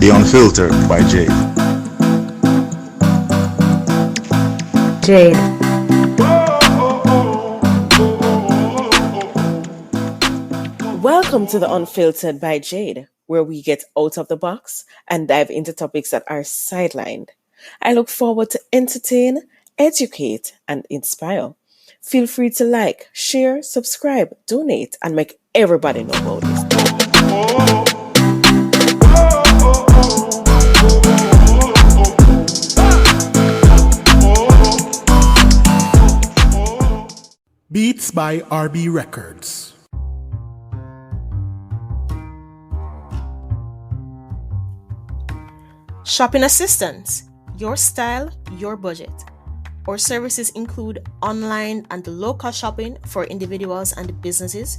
The Unfiltered by Jade. Jade. Welcome to The Unfiltered by Jade, where we get out of the box and dive into topics that are sidelined. I look forward to entertain, educate, and inspire. Feel free to like, share, subscribe, donate, and make everybody know about this. Beats by RB Records. Shopping assistance, your style, your budget. Our services include online and local shopping for individuals and businesses,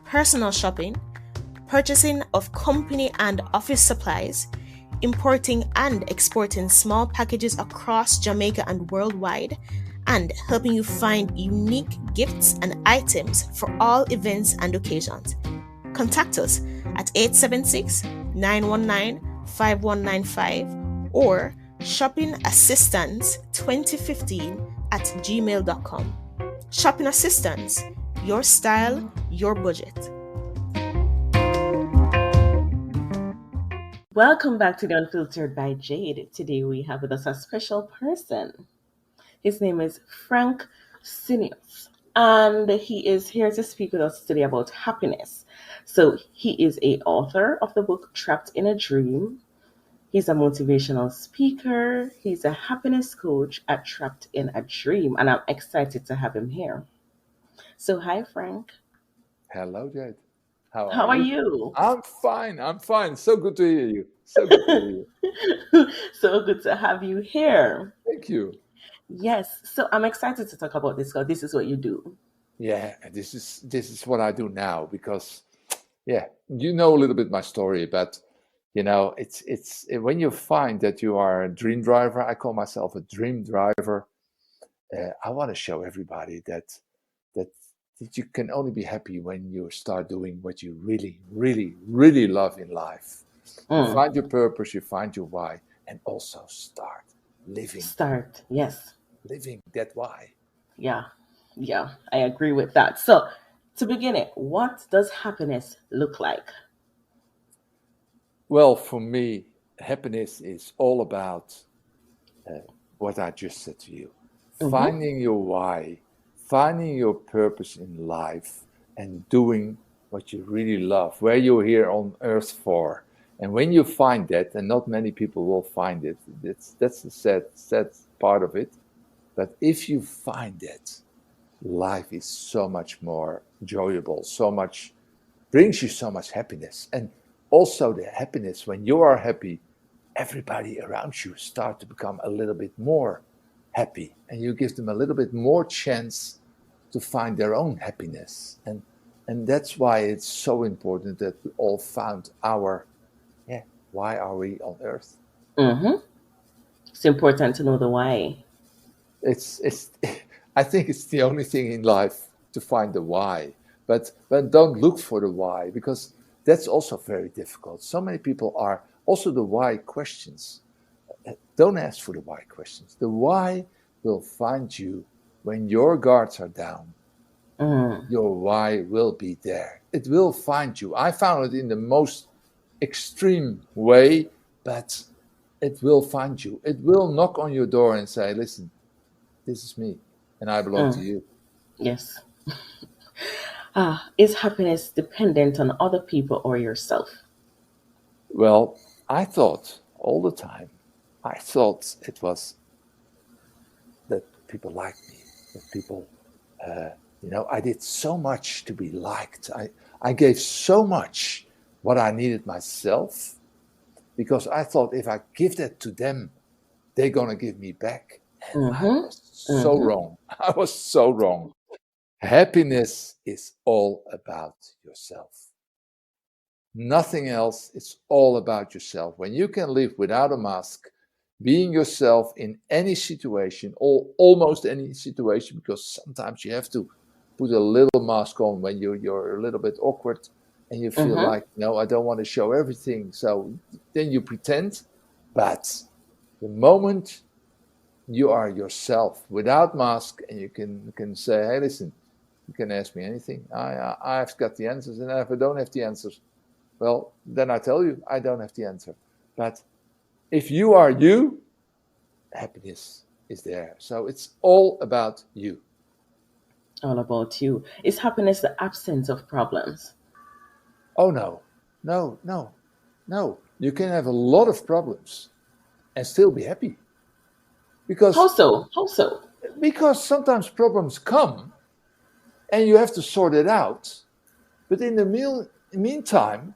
personal shopping, purchasing of company and office supplies, importing and exporting small packages across Jamaica and worldwide, and helping you find unique gifts and items for all events and occasions. Contact us at 876-919-5195 or shoppingassistance2015@gmail.com. Shopping Assistance, your style, your budget. Welcome back to The Unfiltered by Jade. Today we have with us a special person. His name is Frank Soonius, and he is here to speak with us today about happiness. So he is an author of the book Trapped in a Dream. He's a motivational speaker. He's a happiness coach at Trapped in a Dream, and I'm excited to have him here. So hi, Frank. Hello, Jade. How are you? I'm fine. So good to hear you. So good to hear you. So good to have you here. Thank you. Yes. So I'm excited to talk about this because this is what you do. Yeah, this is what I do now because, yeah, you know a little bit my story, but it's when you find that you are a dream driver. I call myself a dream driver. I want to show everybody that you can only be happy when you start doing what you really, really, really love in life. You find your purpose, you find your why, and also start living. Yes. Living that why. Yeah, I agree with that. So, to begin it, what does happiness look like? Well, for me, happiness is all about what I just said to you. Finding your why, finding your purpose in life, and doing what you really love, where you're here on earth for. And when you find that, and not many people will find it, that's the sad part of it. But if you find that, life is so much more enjoyable, brings you so much happiness. And also the happiness, when you are happy, everybody around you start to become a little bit more happy. And you give them a little bit more chance to find their own happiness. And that's why it's so important that we all found our, why are we on earth? It's important to know the why. It's I think it's the only thing in life to find the why, but don't look for the why, because that's also very difficult. So many people are also the why questions. Don't ask for the why questions. The why will find you when your guards are down. Your why will be there. It will find you. I found it in the most extreme way, but it will find you. It will knock on your door and say, listen, this is me, and I belong to you. Yes. Is happiness dependent on other people or yourself? Well, I thought all the time, it was that people liked me, that people, I did so much to be liked. I gave so much what I needed myself, because I thought if I give that to them, they're going to give me back. And I was so wrong. I was so wrong. Happiness is all about yourself. Nothing else. It's all about yourself. When you can live without a mask, being yourself in any situation, almost any situation, because sometimes you have to put a little mask on when you're a little bit awkward. and you feel like, no, I don't want to show everything. So then you pretend, but the moment you are yourself without mask, and you can say, hey, listen, you can ask me anything. I've got the answers, and if I don't have the answers, well, then I tell you I don't have the answer. But if you are you, happiness is there. So it's all about you. All about you. Is happiness the absence of problems? Oh, no. You can have a lot of problems and still be happy. How so? How so? Because sometimes problems come and you have to sort it out. But in the meantime,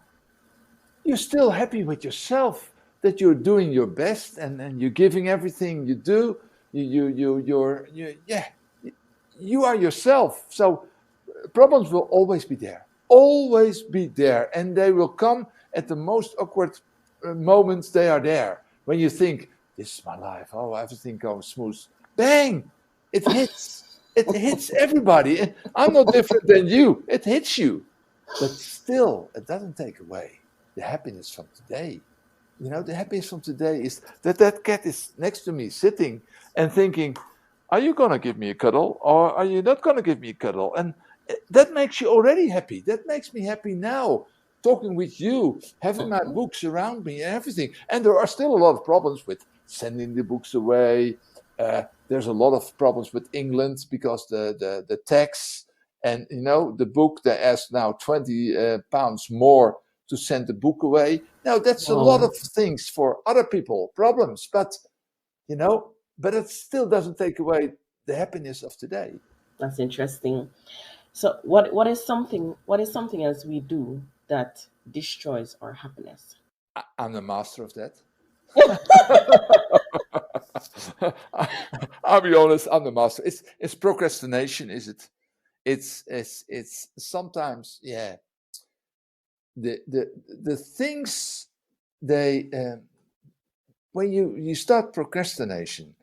you're still happy with yourself, that you're doing your best and you're giving everything you do. You are yourself. So problems will always be there. Always be there. And they will come at the most awkward moments. They are there. When you think, this is my life. Oh, everything goes smooth. Bang! It hits. It hits everybody. And I'm not different than you. It hits you. But still, it doesn't take away the happiness from today. You know, the happiness from today is that cat is next to me sitting and thinking, are you going to give me a cuddle or are you not going to give me a cuddle? And that makes you already happy. That makes me happy now, talking with you, having my books around me and everything. And there are still a lot of problems with sending the books away. There's a lot of problems with England because the tax and, you know, the book, they ask now 20 pounds more to send the book away. Now, that's a lot of things for other people, problems. But, you know, but it still doesn't take away the happiness of today. That's interesting. So what is something else we do that destroys our happiness? I'm the master of that. I'll be honest, I'm the master. It's procrastination, is it? It's sometimes, yeah. The things they when you start procrastination,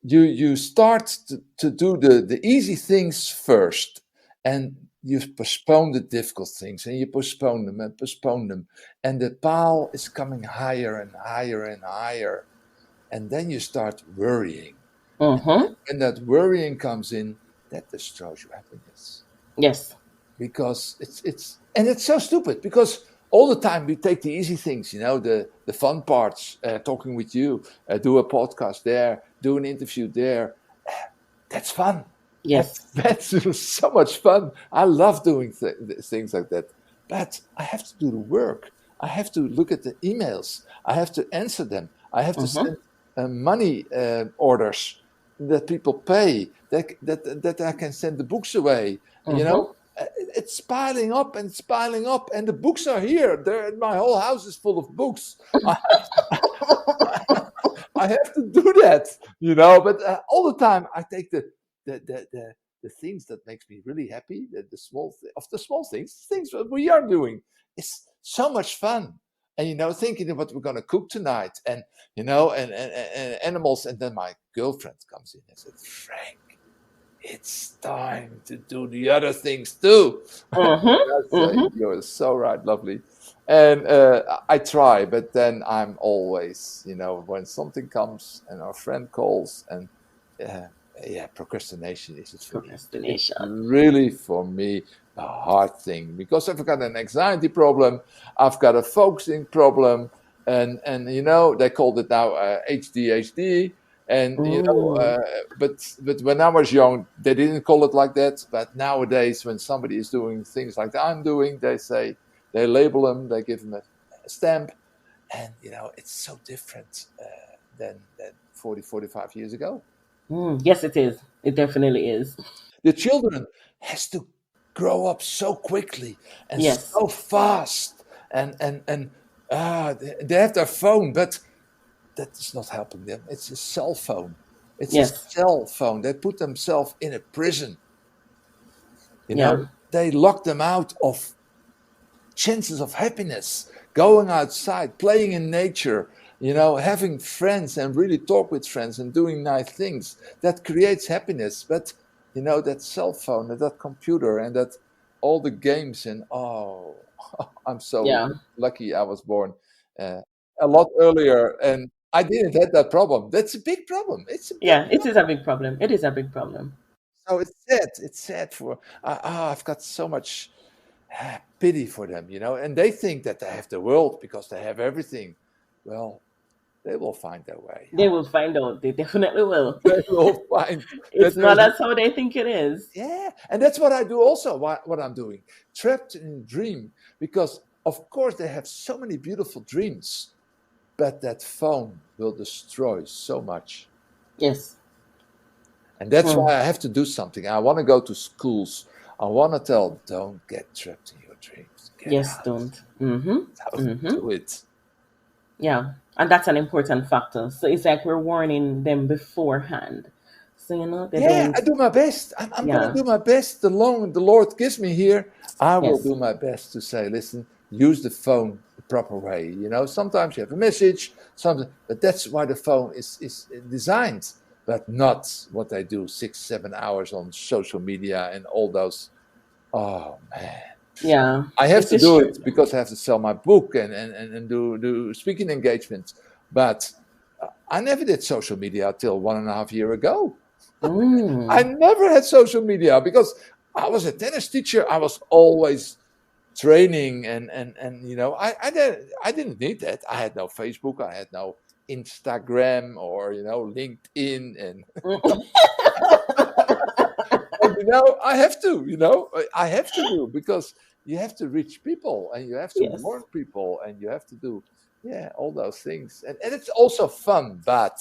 you start to do the easy things first, and you postpone the difficult things, and you postpone them and postpone them, and the pile is coming higher and higher and higher, and then you start worrying. And that worrying comes in, that destroys your happiness. Yes. Because it's so stupid, because all the time we take the easy things, you know, the fun parts, talking with you, do a podcast there, do an interview there. That's fun. Yes. That's so much fun. I love doing things like that. But I have to do the work. I have to look at the emails. I have to answer them. I have to send money orders that people pay, that I can send the books away. You know, it's piling up and it's piling up, and the books are here. My whole house is full of books. I have to do that, you know. But all the time, I take the things that makes me really happy. The small things that we are doing. It's so much fun. And, you know, thinking of what we're going to cook tonight, and, you know, and animals. And then my girlfriend comes in and says, Frank, it's time to do the other things too. You're so right, lovely. And I try, but then I'm always, you know, when something comes and our friend calls, and procrastination is it for me. It's really, for me, a hard thing, because I've got an anxiety problem, I've got a focusing problem, and you know, they called it now ADHD. And, you know, but when I was young, they didn't call it like that. But nowadays, when somebody is doing things like I'm doing, they label them, they give them a stamp. And, you know, it's so different than 40, 45 years ago. Yes, it is. It definitely is. The children has to grow up so quickly and so fast. And they have their phone, but that is not helping them. It's a cell phone. It's a cell phone. They put themselves in a prison. You know, they lock them out of chances of happiness, going outside, playing in nature, you know, having friends and really talk with friends and doing nice things. That creates happiness. But, you know, that cell phone and that computer and that all the games, and I'm so Yeah. lucky I was born a lot earlier, and I didn't have that problem. That's a big problem. It's a big Yeah, it is a big problem. It is a big problem. So it's sad. It's sad for I've got so much pity for them, and they think that they have the world because they have everything. Well, they will find their way. They will find out. They definitely will. They will find It's that not there's as how they think it is. yeah, and that's what I do also. What I'm doing, trapped in a dream, because of course they have so many beautiful dreams, but that phone will destroy so much. Yes. And that's Mm. why I have to do something. I want to go to schools. I want to tell, don't get trapped in your dreams. Get Yes, out. don't. Mm-hmm. Don't Mm-hmm. do it. Yeah. And that's an important factor. So it's like we're warning them beforehand. So they Yeah, don't. I do my best. I'm going to Yeah. do my best. The loan the Lord gives me here, I will Yes. do my best to say, listen, use the phone the proper way. Sometimes you have a message, but that's why the phone is designed, but not what they do 6-7 hours on social media and all those. Oh man. Yeah. I have It to is do true. it because I have to sell my book and do speaking engagements. But I never did social media till 1.5 years ago. I Mm. never had social media because I was a tennis teacher. I was always training and I didn't need that. I had no Facebook. I had no Instagram or LinkedIn and I have to, I have to do because you have to reach people and you have to Yes. warn people and you have to do, all those things. And it's also fun, but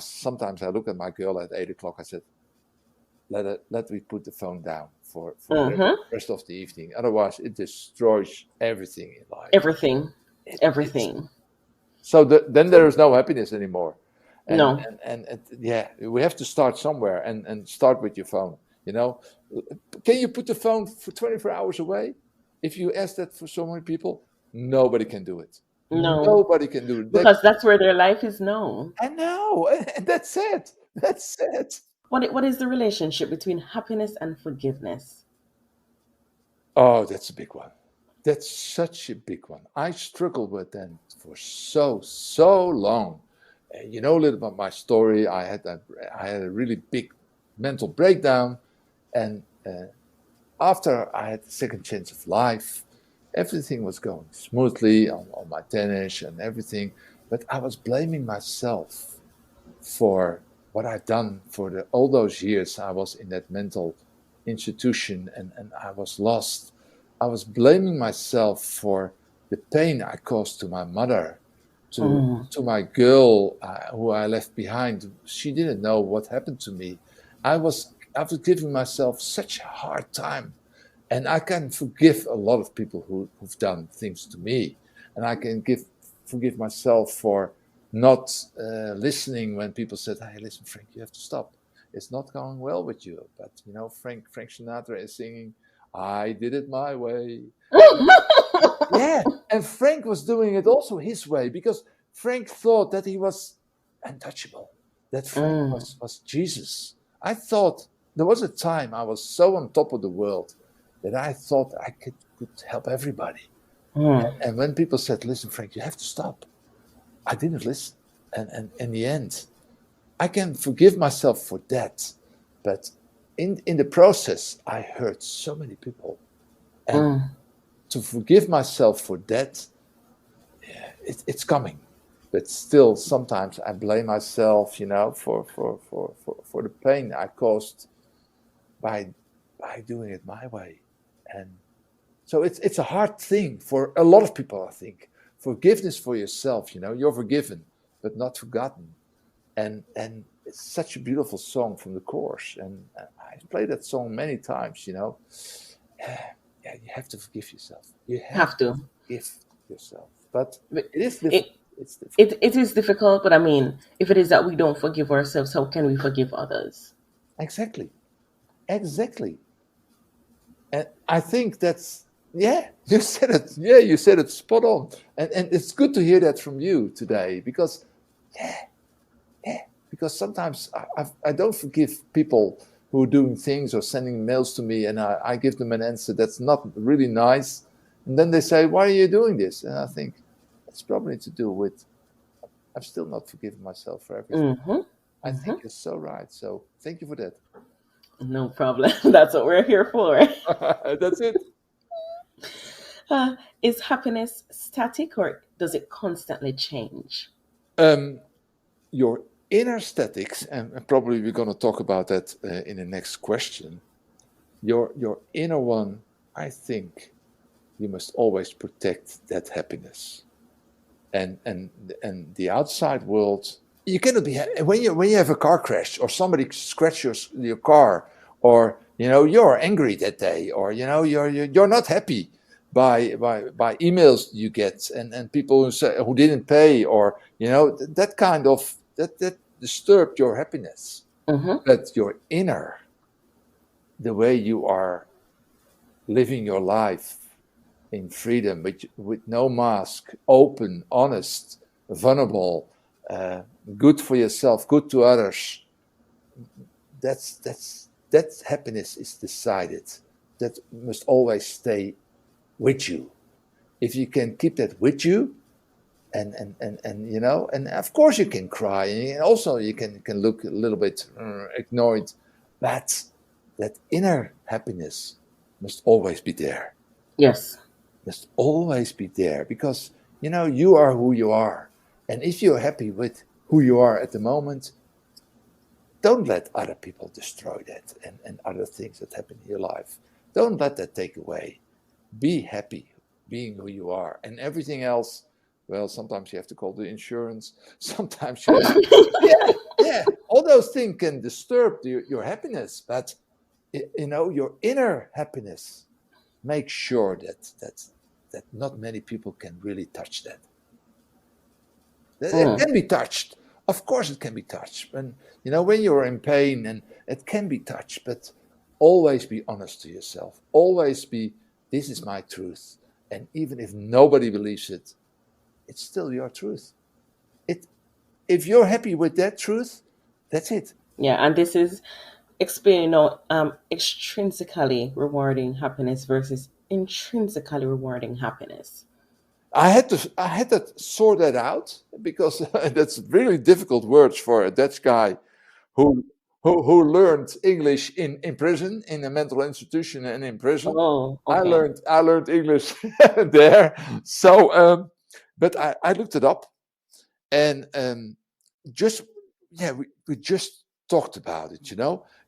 sometimes I look at my girl at 8 o'clock. I said, let me put the phone down for the Mm-hmm. rest of the evening. Otherwise, it destroys everything in life. Everything. It's Everything. so then there is no happiness anymore. And, No. and yeah, we have to start somewhere and start with your phone. Can you put the phone for 24 hours away? If you ask that for so many people, nobody can do it. No. Nobody can do it. Because that's where their life is now. I know, and that's it. That's it. What is the relationship between happiness and forgiveness? Oh, that's a big one. That's such a big one. I struggled with that for so long. You know a little about my story. I had a really big mental breakdown, and after I had the second chance of life, everything was going smoothly on my tennis and everything. But I was blaming myself for what I'd done for all those years I was in that mental institution and I was lost. I was blaming myself for the pain I caused to my mother, Mm. to my girl who I left behind. She didn't know what happened to me. I was giving myself such a hard time. And I can forgive a lot of people who've done things to me. And I can forgive myself for not listening when people said, hey, listen, Frank, you have to stop. It's not going well with you. But, Frank Sinatra is singing, I did it my way. Yeah. And Frank was doing it also his way because Frank thought that he was untouchable, that Frank Mm. was Jesus. I thought there was a time I was so on top of the world that I thought I could help everybody. Mm. And when people said, listen, Frank, you have to stop, I didn't listen. And in the end, I can forgive myself for that. But in the process, I hurt so many people. And Mm. to forgive myself for that, it's coming. But still, sometimes I blame myself, for the pain I caused by doing it my way. And so it's a hard thing for a lot of people, I think. Forgiveness for yourself, you're forgiven, but not forgotten. And it's such a beautiful song from the chorus. And I played that song many times, Yeah, you have to forgive yourself. You have Have to to. forgive yourself. But But it is It, difficult. It's difficult. it is difficult, but I mean, if it is that we don't forgive ourselves, how can we forgive others? Exactly. And I think that's, you said it. Yeah, you said it spot on. And it's good to hear that from you today because, because sometimes I don't forgive people who are doing things or sending mails to me, and I give them an answer that's not really nice. And then they say, why are you doing this? And I think it's probably to do with I've still not forgiven myself for everything. Mm-hmm. I Mm-hmm. think you're so right. So thank you for that. No problem. That's what we're here for. That's it. Uh, is happiness static or does it constantly change? Um, your inner statics, and probably we're going to talk about that in the next question. Your inner one, I think, you must always protect that happiness, and the outside world. You cannot be when you have a car crash or somebody scratches your car, or you're angry that day, or you're not happy by emails you get, and people who didn't pay, or that kind of that disturbed your happiness. Mm-hmm. But your inner, the way you are living your life in freedom, with no mask, open, honest, vulnerable, good for yourself, good to others. That happiness is decided. That must always stay with you. If you can keep that with you, and of course you can cry, and also you can look a little bit ignored, but that inner happiness must always be there. Yes. Must always be there, because you are who you are, and if you're happy with who you are at the moment, don't let other people destroy that, and other things that happen in your life. Don't let that take away. Be happy being who you are, and everything else, well, sometimes you have to call the insurance. Sometimes you have yeah, all those things can disturb your happiness, but your inner happiness, make sure that not many people can really touch that. It can be touched. Of course it can be touched. When you're in pain, and it can be touched, but always be honest to yourself. Always be, this is my truth. And even if nobody believes it, it's still your truth. If you're happy with that truth, that's it. Yeah, and this is explaining extrinsically rewarding happiness versus intrinsically rewarding happiness. I had to sort that out, because that's really difficult words for a Dutch guy who learned English in prison, in a mental institution, and in prison. Oh, I okay. learned English there. So, but I looked it up, and just we just talked about it.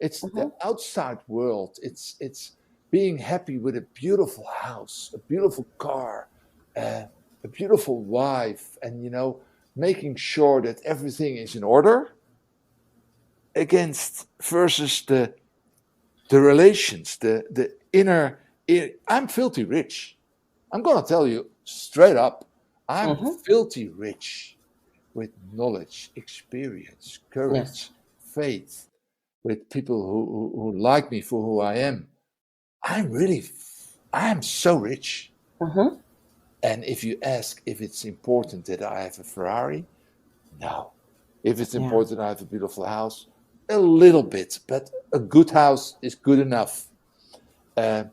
It's Mm-hmm. the outside world. It's being happy with a beautiful house, a beautiful car, a beautiful wife, and making sure that everything is in order, against versus the relations, the inner. I'm filthy rich. I'm gonna tell you straight up. I'm Mm-hmm. filthy rich with knowledge, experience, Yes. courage, faith, with people who like me for who I am. I'm so rich. Mm-hmm. And if you ask if it's important that I have a Ferrari, no. If it's Yeah. important I have a beautiful house, a little bit, but a good house is good enough. Uh,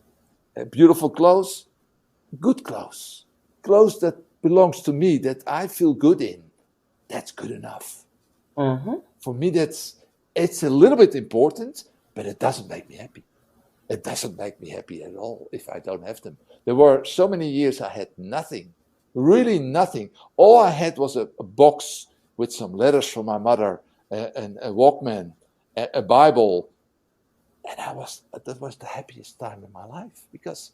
Beautiful clothes, good clothes. Clothes that belongs to me, that I feel good in, that's good enough. Mm-hmm. For me, it's a little bit important, but it doesn't make me happy. It doesn't make me happy at all if I don't have them. There were so many years I had nothing, really nothing. All I had was a box with some letters from my mother, and a Walkman, a Bible, and that was the happiest time in my life, because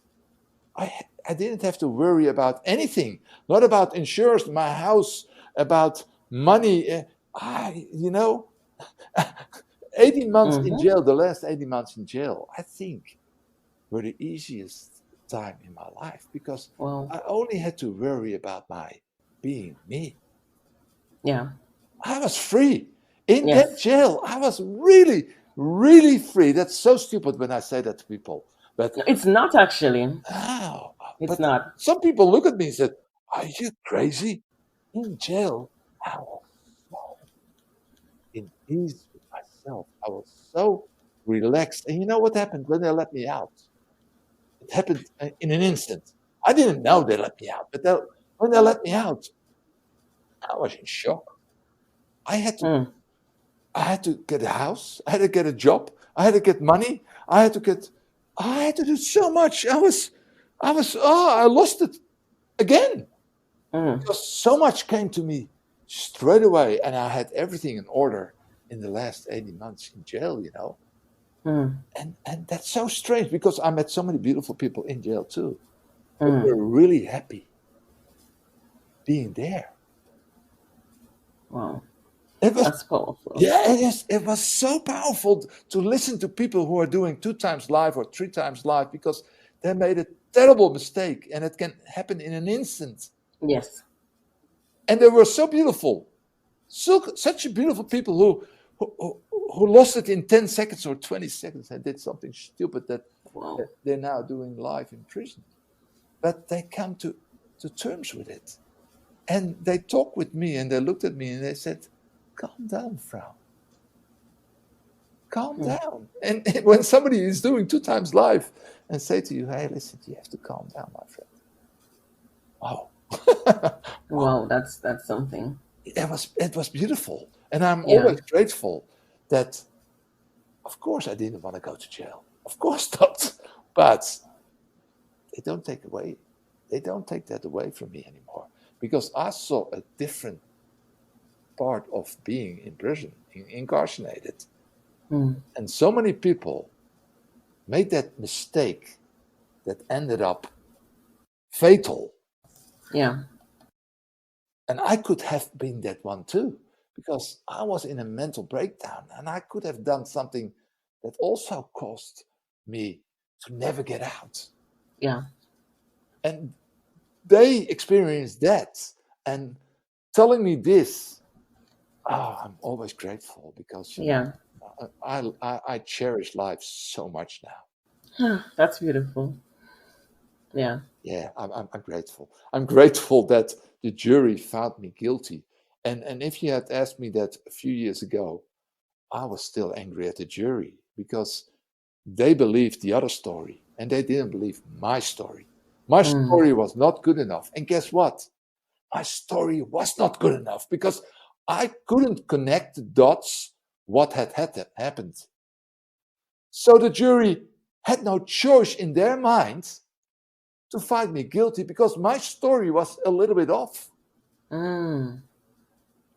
I didn't have to worry about anything, not about insurance, my house, about money. 18 months in Mm-hmm. jail, the last 18 months in jail, I think, were the easiest time in my life, because Well, I only had to worry about my being me. yeah. I was free. In that Yes. jail, I was really, really free. That's so stupid when I say that to people. But No, it's not actually. oh, It's but not. some people look at me and said, "Are you crazy?" In jail, I was so in peace with myself. I was so. relaxed. And you know what happened when they let me out? It happened in an instant. I didn't know they let me out, but when they let me out, I was in shock. I had to Mm. I had to get a house. I had to get a job. I had to get money. I had to do so much. I lost it again Mm. because so much came to me straight away, and I had everything in order in the last 18 months in jail, Mm. And that's so strange because I met so many beautiful people in jail too. They Mm. were really happy being there. Wow. It was That's powerful. Yeah, it is. It was so powerful to listen to people who are doing 2 times live or 3 times live because they made a terrible mistake and it can happen in an instant. Yes. And they were so beautiful, such beautiful people who lost it in 10 seconds or 20 seconds and did something stupid that Wow. they're now doing live in prison. But they come to terms with it. And they talked with me and they looked at me and they said, "Calm down, Frau. Calm Mm. down." And when somebody is doing 2 times live and say to you, "Hey, listen, you have to calm down, my friend." Wow. Wow. That's something. It was beautiful. And I'm Yeah. always grateful that, of course, I didn't want to go to jail. Of course not. But they don't take that away from me anymore because I saw a different part of being in prison, incarcerated. Mm. And so many people made that mistake that ended up fatal. Yeah. And I could have been that one too, because I was in a mental breakdown and I could have done something that also caused me to never get out. Yeah. And they experienced that and telling me this. I'm always grateful because, Yeah. I cherish life so much now. That's beautiful. Yeah. Yeah, I'm grateful. I'm grateful that the jury found me guilty. And if you had asked me that a few years ago, I was still angry at the jury because they believed the other story and they didn't believe my story. My Mm. story was not good enough. And guess what? My story was not good enough because I couldn't connect the dots what had happened. So the jury had no choice in their minds to find me guilty because my story was a little bit off. Mm.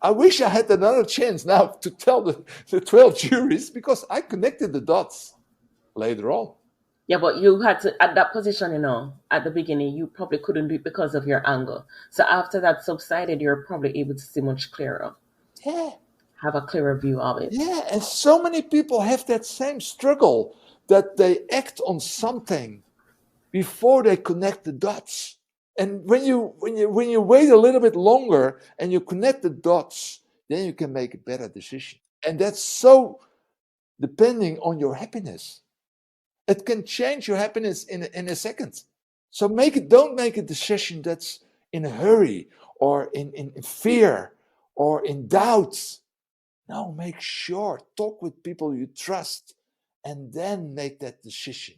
I wish I had another chance now to tell the 12 juries because I connected the dots later on. Yeah, but you had to at that position, at the beginning, you probably couldn't do it because of your anger. So after that subsided, you're probably able to see much clearer, Yeah, have a clearer view of it. yeah. And so many people have that same struggle that they act on something before they connect the dots. And when you wait a little bit longer and you connect the dots, then you can make a better decision. And that's so depending on your happiness. It can change your happiness in a second. So don't make a decision that's in a hurry or in fear or in doubts. No, make sure, talk with people you trust, and then make that decision.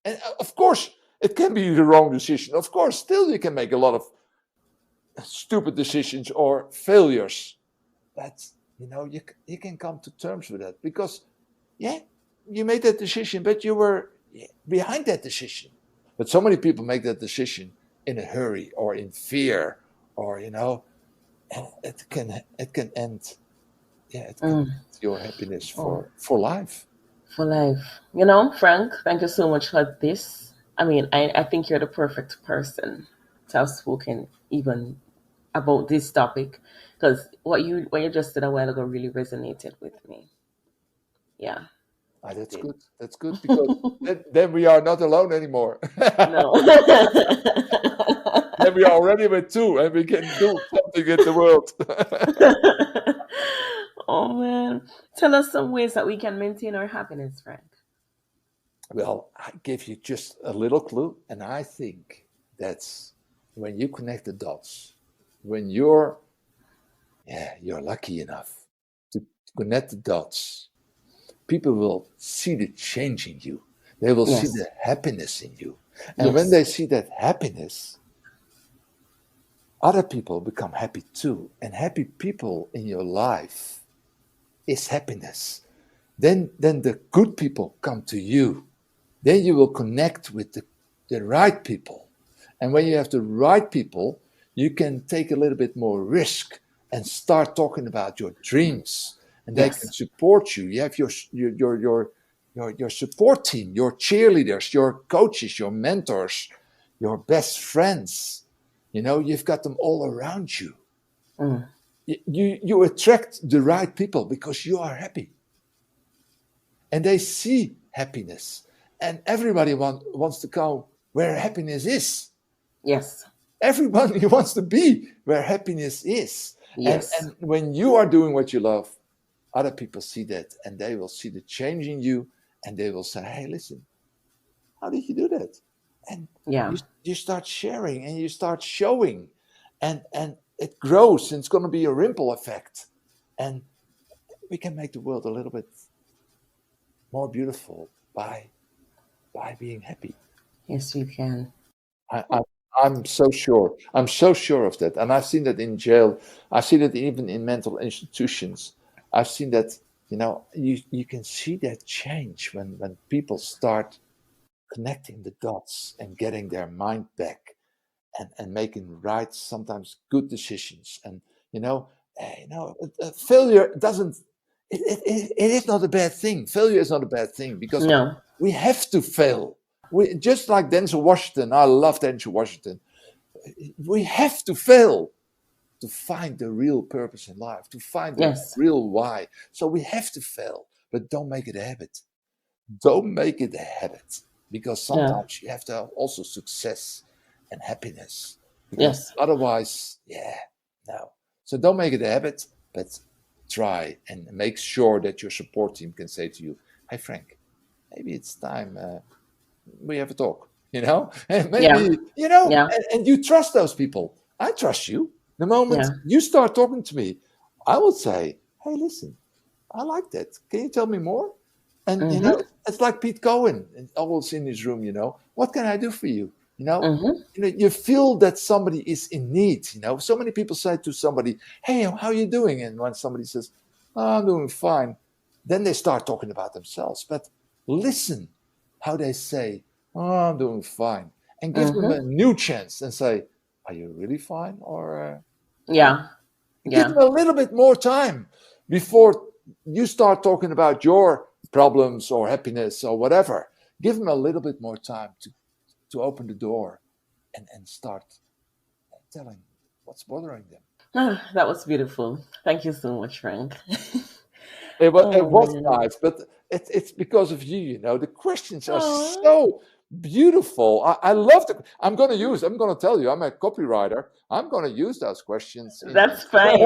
And of course, it can be the wrong decision. Of course, still you can make a lot of stupid decisions or failures. But you can come to terms with that because, yeah, you made that decision, but you were behind that decision. But so many people make that decision in a hurry or in fear, or and it can end. Yeah, it can Mm. end your happiness Oh, for life. for life. Frank, thank you so much for this. I mean, I think you're the perfect person to have spoken even about this topic because what you just said a while ago really resonated with me. Yeah, it That's did. good. That's good because then we are not alone anymore. No. Then we are already with two, and we can do something in the world. Oh man. Tell us some ways that we can maintain our happiness, Frank. Well, I give you just a little clue, and I think that's when you connect the dots, when you're lucky enough to connect the dots. people will see the change in you. They will see Yes. the happiness in you. And when Yes. they see that happiness, other people become happy too. And happy people in your life is happiness. Then the good people come to you. Then you will connect with the right people. And when you have the right people, you can take a little bit more risk and start talking about your dreams. And they can Yes. support you. You have your support team, your cheerleaders, your coaches, your mentors, your best friends. You've got them all around you. Mm. You attract the right people because you are happy. And they see happiness. And everybody wants to go where happiness is. Yes. Everybody wants to be where happiness is. And, Yes. and when you are doing what you love, other people see that and they will see the change in you and they will say, hey, listen, how did you do that? And Yeah. you start sharing and you start showing and it grows and it's going to be a ripple effect. And we can make the world a little bit more beautiful by being happy. Yes, we can. I'm so sure. I'm so sure of that. And I've seen that in jail. I've seen it even in mental institutions. I've seen that, you can see that change when people start connecting the dots and getting their mind back and making right, sometimes good decisions. And, failure doesn't, it is not a bad thing. Failure is not a bad thing because No. we have to fail. We just like Denzel Washington. I love Denzel Washington. We have to fail to find the real purpose in life, to find the Yes. real why. So we have to fail, but don't make it a habit. Don't make it a habit because Yeah. sometimes you have to have also success and happiness because Yes. otherwise, no. So don't make it a habit, but try and make sure that your support team can say to you, hey, Frank, maybe it's time we have a talk, and Yeah. maybe, Yeah. and you trust those people. I trust you. The moment Yeah. you start talking to me, I will say, hey, listen, I like that. Can you tell me more? And, Mm-hmm. it's like Pete Cohen, always in his room, what can I do for you? Mm-hmm. You feel that somebody is in need, So many people say to somebody, hey, how are you doing? And when somebody says, oh, I'm doing fine, then they start talking about themselves. But listen how they say, oh, I'm doing fine. And give them Mm-hmm. a new chance and say, are you really fine? Or Yeah. give Yeah. them a little bit more time before you start talking about your problems or happiness or whatever. Give them a little bit more time to open the door and start telling what's bothering them. Ah, that was beautiful. Thank you so much, Frank. It was Oh, nice, but it's because of you. The questions are oh, so beautiful. I love the. I'm going to tell you. I'm a copywriter. I'm going to use those questions in. that's fine.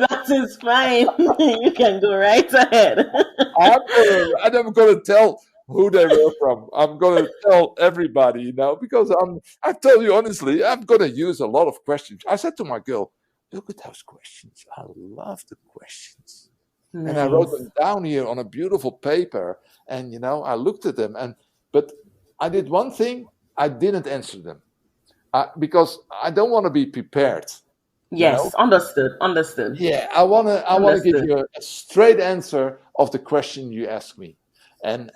That is fine. You can go right ahead. I'm gonna tell who they were from. I'm gonna tell everybody, because I tell you honestly, I'm gonna use a lot of questions. I said to my girl, look at those questions. I love the questions. And I wrote Nice. them down here on a beautiful paper. And I looked at them but I did one thing, I didn't answer them. Because I don't want to be prepared, you know. Yes, understood. Understood. Yeah, I wanna give Understood. you a straight answer of the question you asked me. And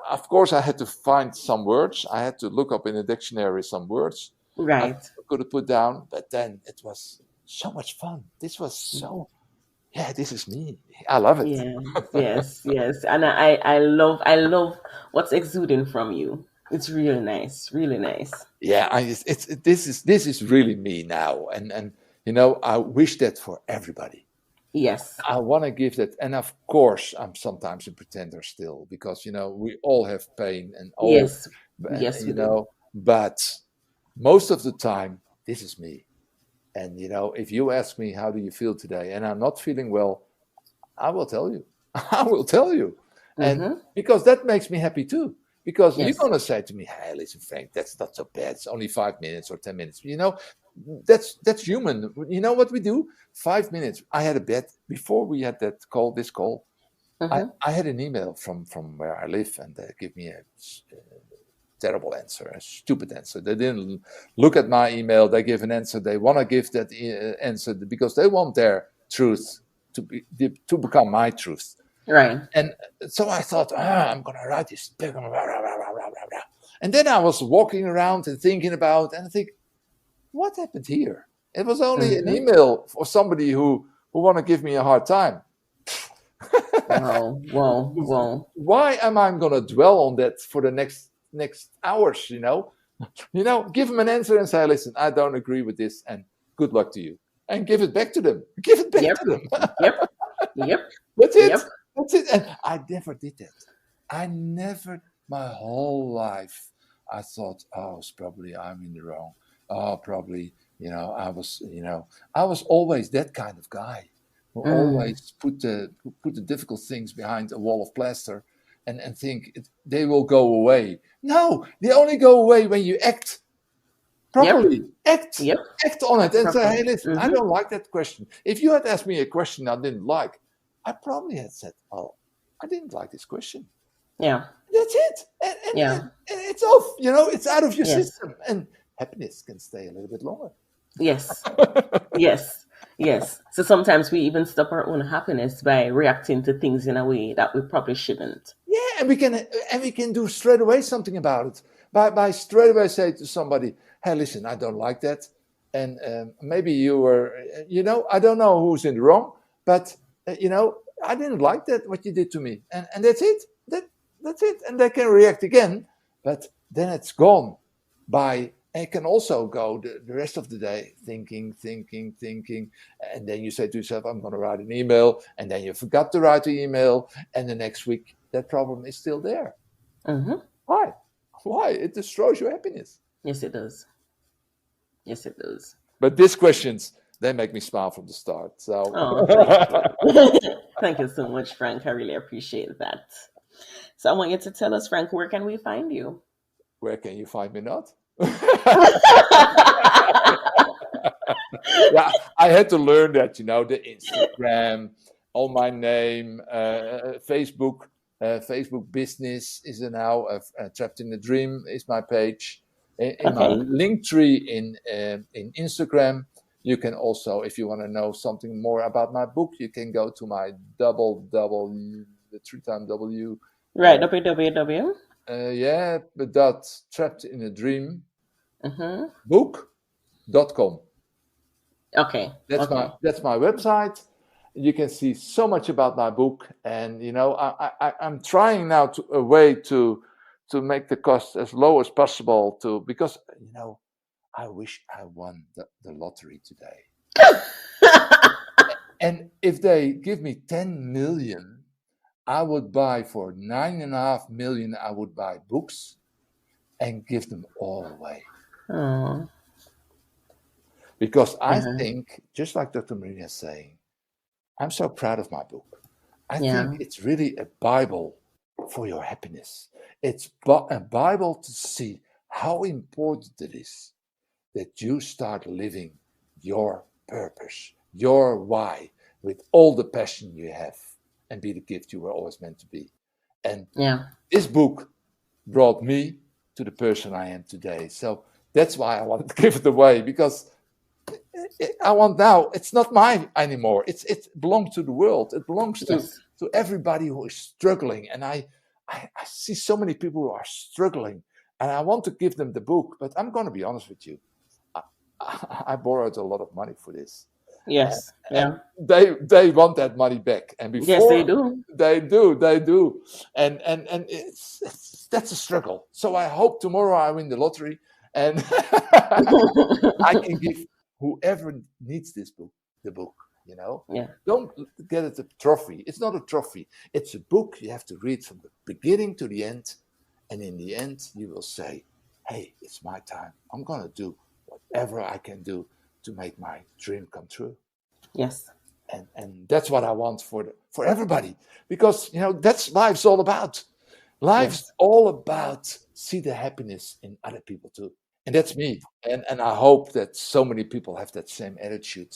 of course I had to find some words. I had to look up in the dictionary some words I Right. could have put down, but then it was so much fun. This was so, yeah, this is me. I love it. Yes, yes, yes. And I love what's exuding from you. It's really nice. Really nice. Yeah, this is really me now. And I wish that for everybody. Yes. I want to give that, and of course, I'm sometimes a pretender still because we all have pain and all, Yes. Yes, we do. but most of the time, this is me. And if you ask me how do you feel today, and I'm not feeling well, I will tell you. I will tell you, and Mm-hmm. because that makes me happy too. Because you're Yes. gonna say to me, "Hey, listen, Frank, that's not so bad. It's only 5 minutes or 10 minutes." That's human. You know what we do? 5 minutes. I had a bet before we had this call. I had an email from where I live, and they give me a terrible answer, a stupid answer. They didn't look at my email. They give an answer. They want to give that answer because they want their truth to become my truth. Right. And so I thought, I'm going to write this. And then I was walking around and thinking about, and I think, what happened here? It was only an email for somebody who want to give me a hard time. Wow. Why am I going to dwell on that for the next hours? Give them an answer and say, listen, I don't agree with this, and good luck to you, and give it back to them. Give it back to them. Yep. That's it. Yep. That's it. And I never did that. I never, my whole life, I thought, it's probably I'm in the wrong. Probably, I was always that kind of guy who always put the difficult things behind a wall of plaster and think they will go away. No, they only go away when you act properly. Act on it and say, hey, listen, I don't like that question. If you had asked me a question I didn't like, I probably had said, I didn't like this question. Yeah. That's it. And it's off, it's out of your system. And happiness can stay a little bit longer. Yes. Yes. So sometimes we even stop our own happiness by reacting to things in a way that we probably shouldn't. Yeah, and we can do straight away something about it. By straight away say to somebody, hey, listen, I don't like that. And maybe you were, I don't know who's in the wrong, but I didn't like that, what you did to me. And that's it. That's it. And they can react again, but then it's gone. It can also go the rest of the day thinking. And then you say to yourself, I'm going to write an email. And then you forgot to write the email. And the next week, that problem is still there. Why? It destroys your happiness. Yes, it does. But these questions, they make me smile from the start. So, thank you so much, Frank. I really appreciate that. So I want you to tell us, Frank, where can we find you? Where can you find me not? I had to learn that, the Instagram, all my name, Facebook business is now Trapped in a Dream is my page. In my link tree in Instagram, you can also, if you want to know something more about my book, you can go to my www. Right, www. Trapped in a Dream book.com. Okay. That's my website. You can see so much about my book, and I'm trying now a way to make the cost as low as possible because I wish I won the lottery today. And if they give me 10 million, I would buy for 9.5 million, I would buy books and give them all away. Because I think, just like Dr. Marina is saying, I'm so proud of my book. I think it's really a Bible for your happiness. It's a Bible to see how important it is that you start living your purpose, your why, with all the passion you have, and be the gift you were always meant to be. And this book brought me to the person I am today. So that's why I wanted to give it away, because I want now, it's not mine anymore. It belongs to the world. It belongs to everybody who is struggling. And I see so many people who are struggling, and I want to give them the book. But I'm going to be honest with you. I borrowed a lot of money for this. Yes. And they want that money back. And before, yes, they do. They do. And that's a struggle. So I hope tomorrow I win the lottery, and I can give whoever needs this book the book. Don't get it a trophy. It's not a trophy. It's a book you have to read from the beginning to the end, and in the end you will say, hey, it's my time. I'm going to do whatever I can do to make my dream come true. Yes. And that's what I want for everybody, because that's life's all about. Life's all about see the happiness in other people too. And that's me. And I hope that so many people have that same attitude,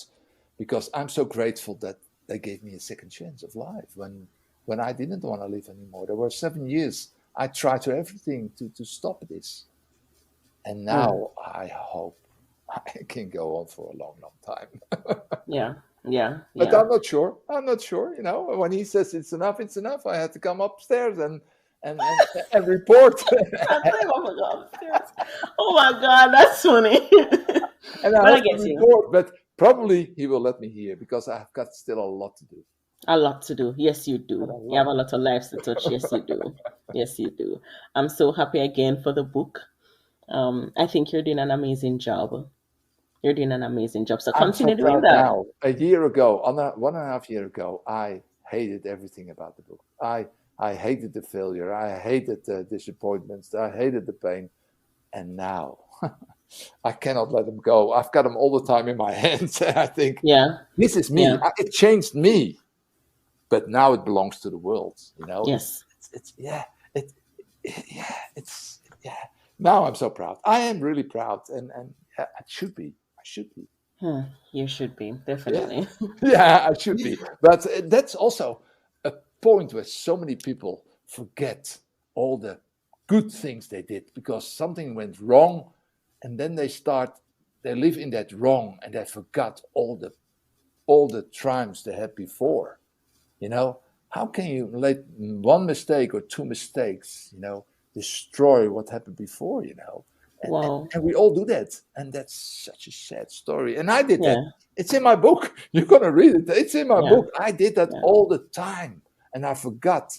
because I'm so grateful that they gave me a second chance of life when when I didn't want to live anymore. There were 7 years. I tried to everything to stop this. And now I hope I can go on for a long, long time. Yeah. Yeah. But Yeah. I'm not sure. I'm not sure. You know, when he says it's enough, it's enough. I had to come upstairs and report. Oh my God, that's funny. And But I I have to get you. report. But probably he will let me here because I've got still a lot to do. A lot to do. Yes, you do. Got a You have a lot. lot of lives to touch. Yes, you do. Yes, you do. I'm so happy again for the book. I think you're doing an amazing job. You're doing an amazing job. So I'm so continue doing proud that. now. A year ago, 1.5 years ago, I hated everything about the book. I hated the failure. I hated the disappointments. I hated the pain. And now I cannot let them go. I've got them all the time in my hands. I think Yeah. this is me. Yeah. It changed me, but now it belongs to the world. You know, Yes. it's yeah, it's yeah. Now I'm so proud. I am really proud, and I should be. I should be. You should be, definitely. Yeah, I should be. But that's also a point where so many people forget all the good things they did because something went wrong, and then they live in that wrong, and they forgot all the triumphs they had before. You know, how can you let one mistake or two mistakes, destroy what happened before? Wow. And we all do that, and that's such a sad story. And I did that. Yeah. It's in my book. You're gonna read it. It's in my Yeah. book. I did that Yeah. all the time, and I forgot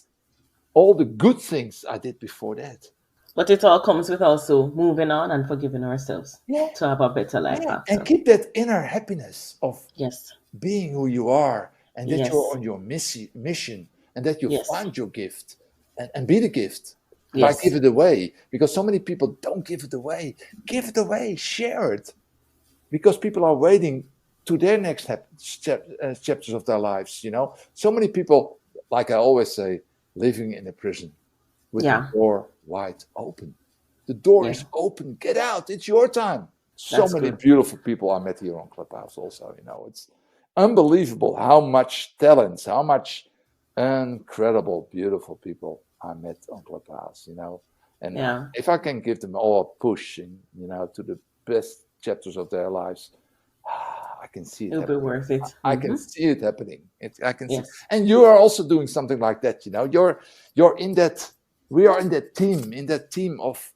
all the good things I did before that. But it all comes with also moving on and forgiving ourselves Yeah. to have a better life after. And keep that inner happiness of Yes. being who you are, and that Yes. you're on your mission, and that you Yes. find your gift and be the gift. Yes. By give it away, because so many people don't give it away. Give it away, share it, because people are waiting to their next chapters of their lives. So many people, like I always say, living in a prison with Yeah. the door wide open. The door Yeah. is open. Get out. It's your time. So That's many good. beautiful people I met here on Clubhouse. Also, it's unbelievable how much talent, how much incredible, beautiful people I met on Clubhouse, and Yeah. if I can give them all a push, to the best chapters of their lives, I can see it. It'll be worth it. I can see it happening. I can see, Yes. and you are also doing something like that. You're in that. We are in that team of,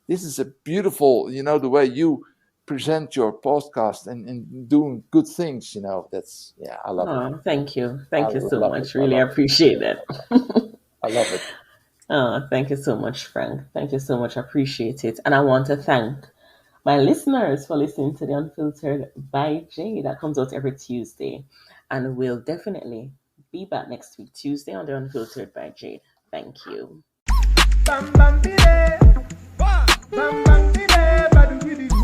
this is a beautiful, the way you present your podcast and doing good things. That's I love it. Oh, thank you. Thank you so love much. it. I Really love it. appreciate that. I love it. Oh, thank you so much, Frank. Thank you so much. I appreciate it. And I want to thank my listeners for listening to the Unfiltered by Jay. That comes out every Tuesday. And we'll definitely be back next week, Tuesday, on the Unfiltered by Jade. Thank you. Bam, bam, bide. Bam, bam, bide.